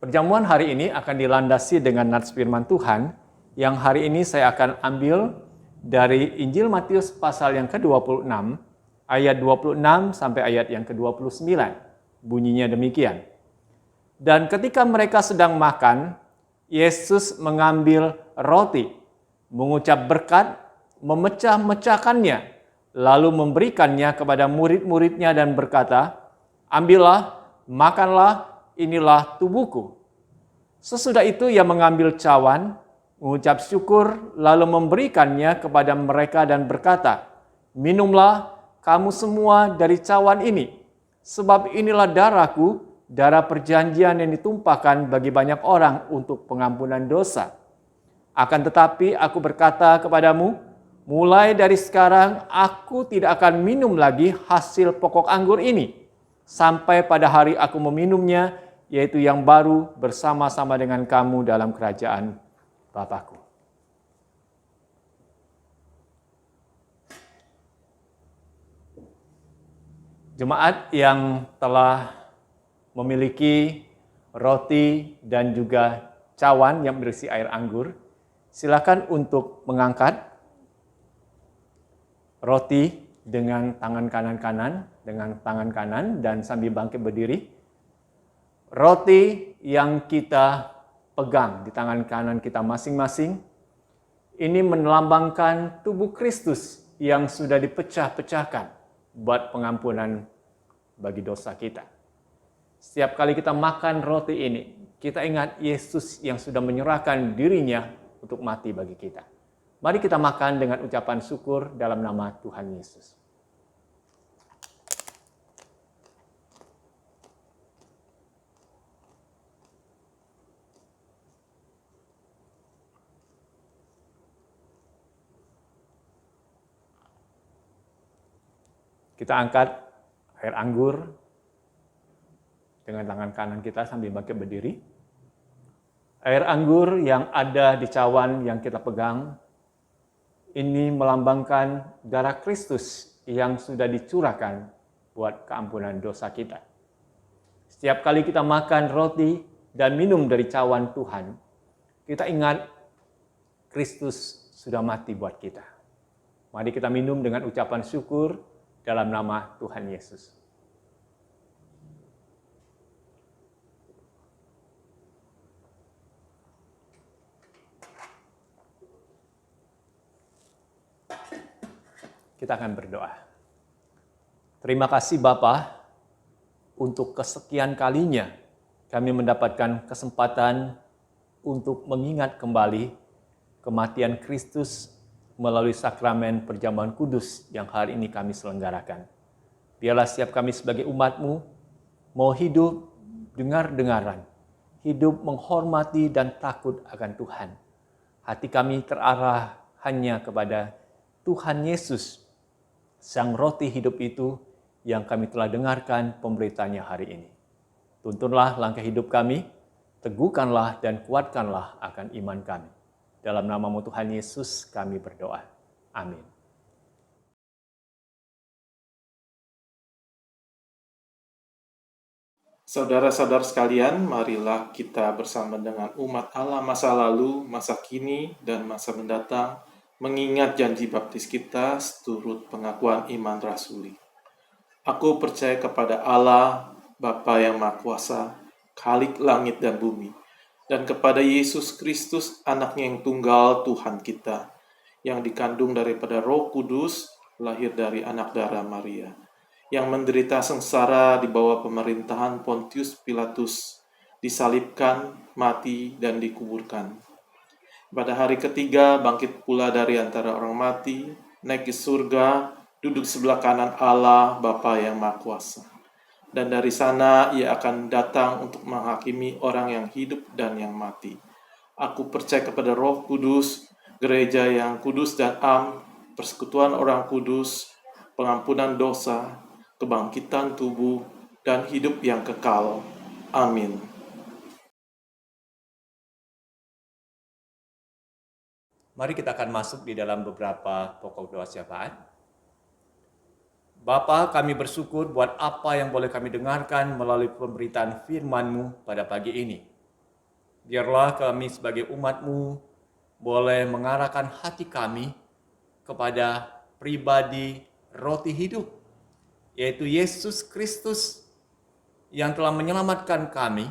S2: Perjamuan hari ini akan dilandasi dengan nats firman Tuhan, yang hari ini saya akan ambil dari Injil Matius pasal yang ke-26, ayat 26 sampai ayat yang ke-29. Bunyinya demikian. Dan ketika mereka sedang makan, Yesus mengambil roti, mengucap berkat, memecah-mecahkannya, lalu memberikannya kepada murid-muridnya dan berkata, "Ambillah, makanlah, inilah tubuhku." Sesudah itu ia mengambil cawan, mengucap syukur, lalu memberikannya kepada mereka dan berkata, "Minumlah kamu semua dari cawan ini, sebab inilah darahku, darah perjanjian yang ditumpahkan bagi banyak orang untuk pengampunan dosa. Akan tetapi aku berkata kepadamu, mulai dari sekarang aku tidak akan minum lagi hasil pokok anggur ini, sampai pada hari aku meminumnya, yaitu yang baru bersama-sama dengan kamu dalam kerajaan Bapa-Ku." Jemaat yang telah memiliki roti dan juga cawan yang berisi air anggur, silakan untuk mengangkat roti dengan tangan kanan dan sambil bangkit berdiri. Roti yang kita pegang di tangan kanan kita masing-masing, ini melambangkan tubuh Kristus yang sudah dipecah-pecahkan buat pengampunan bagi dosa kita. Setiap kali kita makan roti ini, kita ingat Yesus yang sudah menyerahkan dirinya untuk mati bagi kita. Mari kita makan dengan ucapan syukur dalam nama Tuhan Yesus. Kita angkat air anggur dengan tangan kanan kita sambil bangkit berdiri. Air anggur yang ada di cawan yang kita pegang, ini melambangkan darah Kristus yang sudah dicurahkan buat keampunan dosa kita. Setiap kali kita makan roti dan minum dari cawan Tuhan, kita ingat Kristus sudah mati buat kita. Mari kita minum dengan ucapan syukur dalam nama Tuhan Yesus. Kita akan berdoa. Terima kasih Bapa, untuk kesekian kalinya kami mendapatkan kesempatan untuk mengingat kembali kematian Kristus melalui sakramen perjamuan kudus yang hari ini kami selenggarakan. Biarlah setiap kami sebagai umat-Mu mau hidup dengar-dengaran, hidup menghormati dan takut akan Tuhan. Hati kami terarah hanya kepada Tuhan Yesus, Sang Roti hidup itu yang kami telah dengarkan pemberitanya hari ini. Tuntunlah langkah hidup kami, teguhkanlah dan kuatkanlah akan iman kami. Dalam nama-Mu Tuhan Yesus kami berdoa. Amin.
S3: Saudara-saudara sekalian, marilah kita bersama dengan umat Allah masa lalu, masa kini, dan masa mendatang mengingat janji baptis kita seturut pengakuan iman rasuli. Aku percaya kepada Allah, Bapa yang Maha Kuasa, Khalik langit dan bumi, dan kepada Yesus Kristus, anaknya yang tunggal Tuhan kita, yang dikandung daripada Roh Kudus, lahir dari anak darah Maria, yang menderita sengsara di bawah pemerintahan Pontius Pilatus, disalibkan, mati, dan dikuburkan. Pada hari ketiga bangkit pula dari antara orang mati, naik ke surga, duduk sebelah kanan Allah Bapa yang Maha Kuasa. Dan dari sana ia akan datang untuk menghakimi orang yang hidup dan yang mati. Aku percaya kepada Roh Kudus, gereja yang kudus dan am, persekutuan orang kudus, pengampunan dosa, kebangkitan tubuh, dan hidup yang kekal. Amin.
S2: Mari kita akan masuk di dalam beberapa pokok doa syafaat. Bapa, kami bersyukur buat apa yang boleh kami dengarkan melalui pemberitaan firman-Mu pada pagi ini. Biarlah kami sebagai umat-Mu boleh mengarahkan hati kami kepada pribadi roti hidup, yaitu Yesus Kristus yang telah menyelamatkan kami,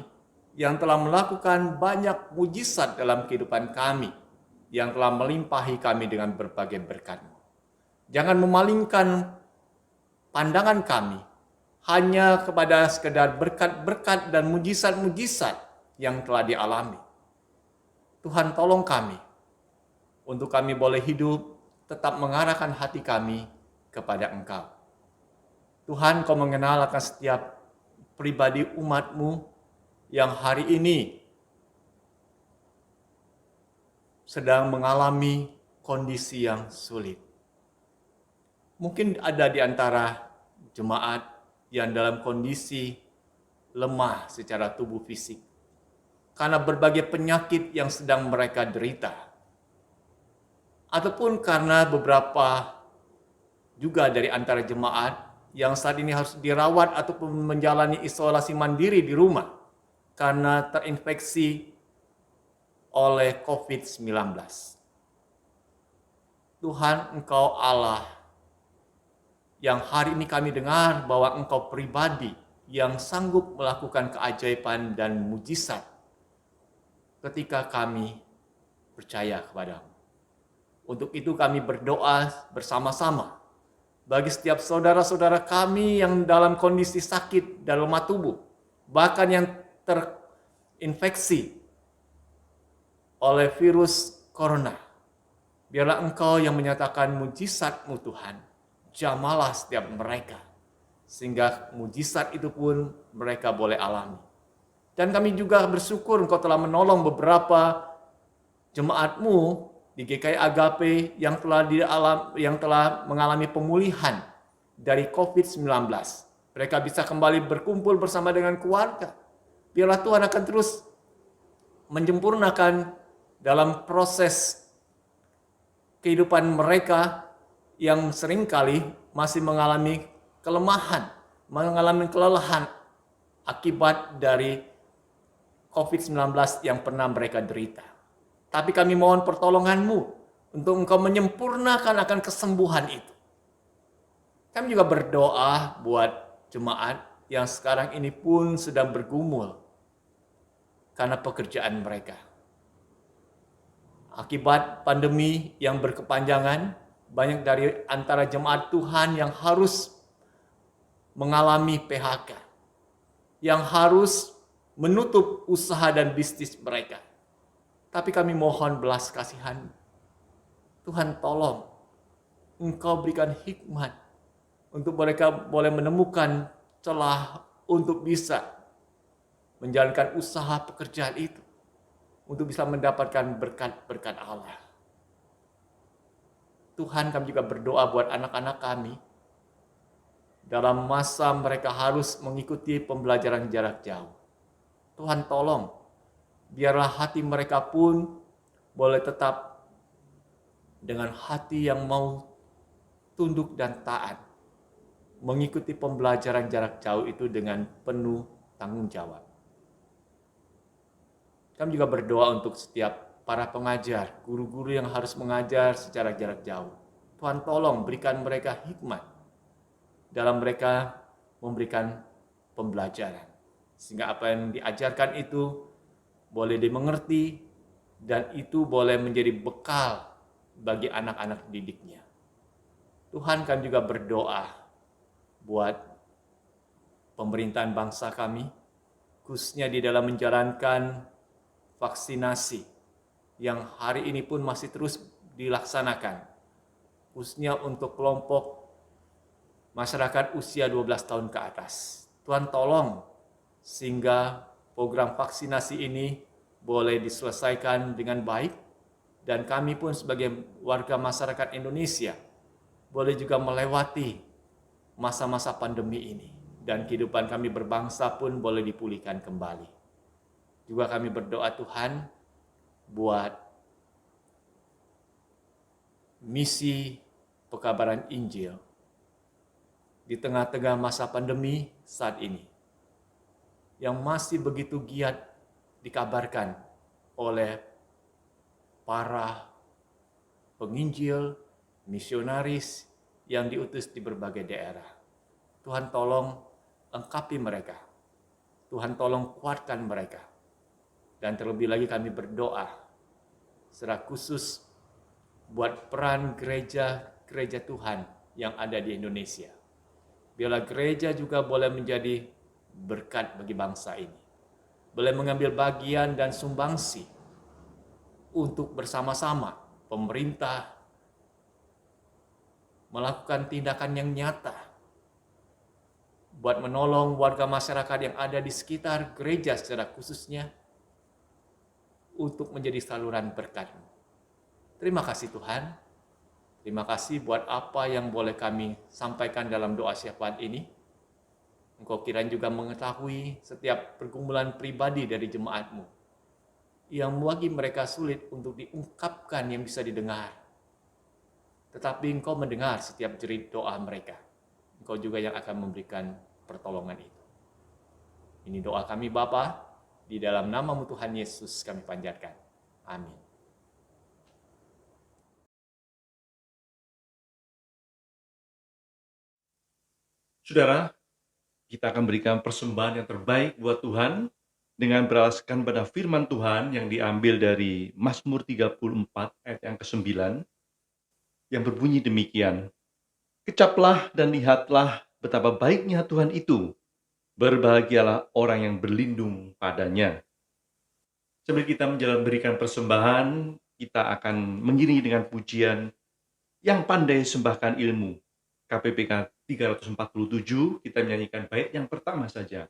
S2: yang telah melakukan banyak mujizat dalam kehidupan kami, yang telah melimpahi kami dengan berbagai berkat-Mu. Jangan memalingkan pandangan kami hanya kepada sekedar berkat-berkat dan mujizat-mujizat yang telah dialami. Tuhan, tolong kami untuk kami boleh hidup tetap mengarahkan hati kami kepada Engkau. Tuhan, Kau mengenal akan setiap pribadi umat-Mu yang hari ini sedang mengalami kondisi yang sulit. Mungkin ada di antara jemaat yang dalam kondisi lemah secara tubuh fisik karena berbagai penyakit yang sedang mereka derita. Ataupun karena beberapa juga dari antara jemaat yang saat ini harus dirawat ataupun menjalani isolasi mandiri di rumah karena terinfeksi oleh COVID-19. Tuhan, Engkau Allah yang hari ini kami dengar bahwa Engkau pribadi yang sanggup melakukan keajaiban dan mujizat ketika kami percaya kepadamu. Untuk itu kami berdoa bersama-sama bagi setiap saudara-saudara kami yang dalam kondisi sakit dalam tubuh, bahkan yang terinfeksi oleh virus corona. Biarlah Engkau yang menyatakan mujizat-Mu Tuhan, jamalah setiap mereka, sehingga mujizat itu pun mereka boleh alami. Dan kami juga bersyukur Engkau telah menolong beberapa jemaat-Mu di GKI Agape yang telah mengalami pemulihan dari COVID-19. Mereka bisa kembali berkumpul bersama dengan keluarga. Biarlah Tuhan akan terus menyempurnakan dalam proses kehidupan mereka yang seringkali masih mengalami kelemahan, mengalami kelelahan akibat dari COVID-19 yang pernah mereka derita. Tapi kami mohon pertolongan-Mu untuk Engkau menyempurnakan akan kesembuhan itu. Kami juga berdoa buat jemaat yang sekarang ini pun sedang bergumul karena pekerjaan mereka. Akibat pandemi yang berkepanjangan, banyak dari antara jemaat Tuhan yang harus mengalami PHK, yang harus menutup usaha dan bisnis mereka. Tapi kami mohon belas kasihan. Tuhan tolong, Engkau berikan hikmat untuk mereka boleh menemukan celah untuk bisa menjalankan usaha pekerjaan itu, untuk bisa mendapatkan berkat-berkat Allah. Tuhan, kami juga berdoa buat anak-anak kami dalam masa mereka harus mengikuti pembelajaran jarak jauh. Tuhan tolong, biarlah hati mereka pun boleh tetap dengan hati yang mau tunduk dan taat, mengikuti pembelajaran jarak jauh itu dengan penuh tanggung jawab. Kami juga berdoa untuk setiap para pengajar, guru-guru yang harus mengajar secara jarak jauh. Tuhan tolong berikan mereka hikmat dalam mereka memberikan pembelajaran. Sehingga apa yang diajarkan itu boleh dimengerti dan itu boleh menjadi bekal bagi anak-anak didiknya. Tuhan kan juga berdoa buat pemerintahan bangsa kami, khususnya di dalam menjalankan vaksinasi yang hari ini pun masih terus dilaksanakan, khususnya untuk kelompok masyarakat usia 12 tahun ke atas. Tuhan tolong sehingga program vaksinasi ini boleh diselesaikan dengan baik dan kami pun sebagai warga masyarakat Indonesia boleh juga melewati masa-masa pandemi ini dan kehidupan kami berbangsa pun boleh dipulihkan kembali. Juga kami berdoa Tuhan buat misi pekabaran Injil di tengah-tengah masa pandemi saat ini yang masih begitu giat dikabarkan oleh para penginjil, misionaris yang diutus di berbagai daerah. Tuhan tolong lengkapi mereka. Tuhan tolong kuatkan mereka. Dan terlebih lagi kami berdoa secara khusus buat peran gereja Tuhan yang ada di Indonesia. Biarlah gereja juga boleh menjadi berkat bagi bangsa ini. Boleh mengambil bagian dan sumbangsi untuk bersama-sama pemerintah melakukan tindakan yang nyata buat menolong warga masyarakat yang ada di sekitar gereja secara khususnya untuk menjadi saluran berkat-Mu. Terima kasih Tuhan. Terima kasih buat apa yang boleh kami sampaikan dalam doa syafaat ini. Engkau kiranya juga mengetahui setiap pergumulan pribadi dari jemaat-Mu yang bagi mereka sulit untuk diungkapkan yang bisa didengar. Tetapi Engkau mendengar setiap jerit doa mereka. Engkau juga yang akan memberikan pertolongan itu. Ini doa kami Bapa, di dalam nama-Mu Tuhan Yesus kami panjatkan. Amin.
S1: Saudara, kita akan berikan persembahan yang terbaik buat Tuhan dengan beralaskan pada firman Tuhan yang diambil dari Mazmur 34 ayat yang ke-9 yang berbunyi demikian. Kecaplah dan lihatlah betapa baiknya Tuhan itu. Berbahagialah orang yang berlindung padanya. Sambil kita berikan persembahan, kita akan mengiringi dengan pujian yang pandai sembahkan ilmu. KPPK 347, kita menyanyikan bait yang pertama saja.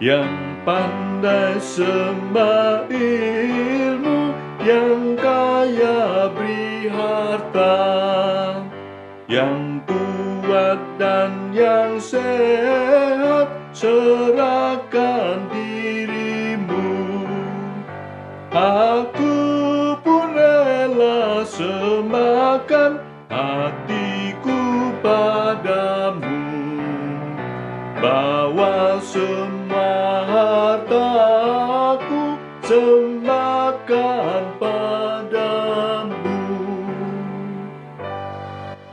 S1: Yang pandai sembah ilmu, yang kaya beri harta, yang kuat dan yang sehat, serahkan dirimu. Aku pun rela sembahkan hatiku padamu, bawa semua hartaku, sembahkan padamu.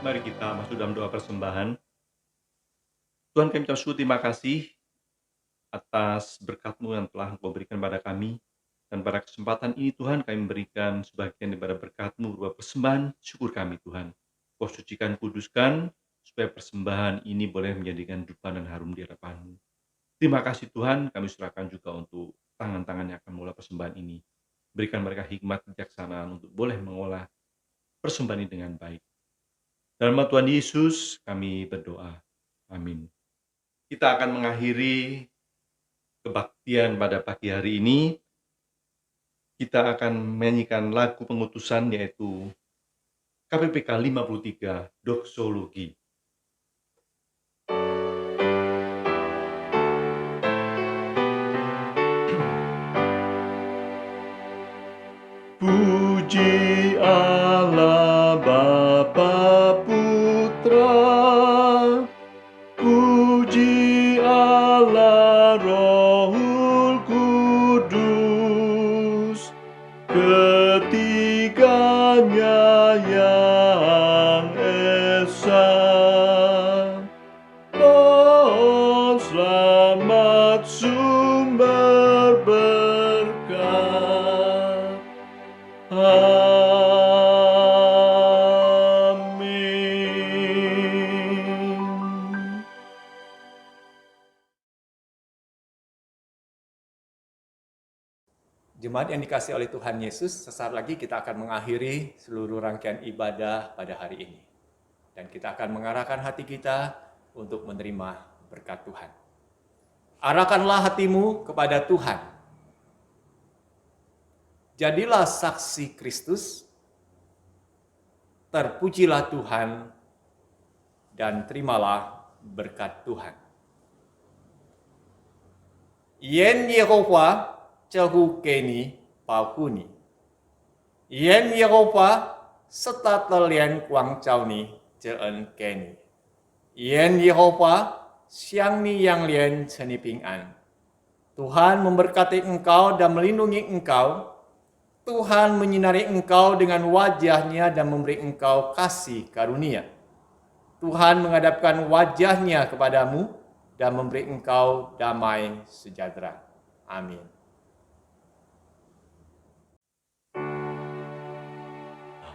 S1: Mari kita masuk dalam doa persembahan. Tuhan, kami ucap syukur terima kasih atas berkat-Mu yang telah Engkau berikan pada kami. Dan pada kesempatan ini Tuhan, kami memberikan sebagian daripada berkat-Mu berupa persembahan syukur kami Tuhan. Kau sucikan, kuduskan, supaya persembahan ini boleh menjadikan dupa dan harum di hadapan-Mu. Terima kasih Tuhan, kami serahkan juga untuk tangan-tangan yang akan mengolah persembahan ini. Berikan mereka hikmat kebijaksanaan untuk boleh mengolah persembahan ini dengan baik. Dalam nama Tuhan Yesus kami berdoa. Amin. Kita akan mengakhiri kebaktian pada pagi hari ini. Kita akan menyanyikan lagu pengutusan yaitu KPPK 53, Doksologi. Puji Allah Bapa Puji Allah Rohul Kudus, ketiganya yang esa. Oh, selamat sumber berkat. Amin.
S2: Jemaat yang dikasihi oleh Tuhan Yesus, sesaat lagi kita akan mengakhiri seluruh rangkaian ibadah pada hari ini. Dan kita akan mengarahkan hati kita untuk menerima berkat Tuhan. Arahkanlah hatimu kepada Tuhan. Jadilah saksi Kristus, terpujilah Tuhan, dan terimalah berkat Tuhan. Yen Yehova cehu keni paukuni. Yen Yehova setatelian kuang ni ceen keni. Yen Yehova siang ni yang lien ceni ping'an. Tuhan memberkati engkau dan melindungi engkau. Tuhan menyinari engkau dengan wajah-Nya dan memberi engkau kasih karunia. Tuhan menghadapkan wajah-Nya kepadamu dan memberi engkau damai sejahtera. Amin.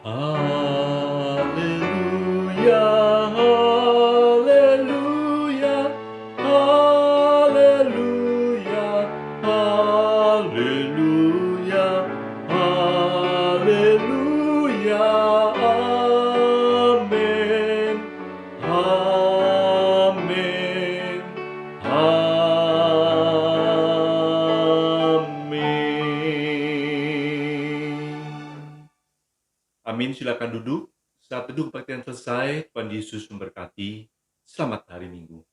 S1: Haleluya, haleluya, haleluya, haleluya, haleluya, amin, amin, amin. Amin, silakan duduk. Saat teduh kebaktian selesai, Tuhan Yesus memberkati. Selamat hari Minggu.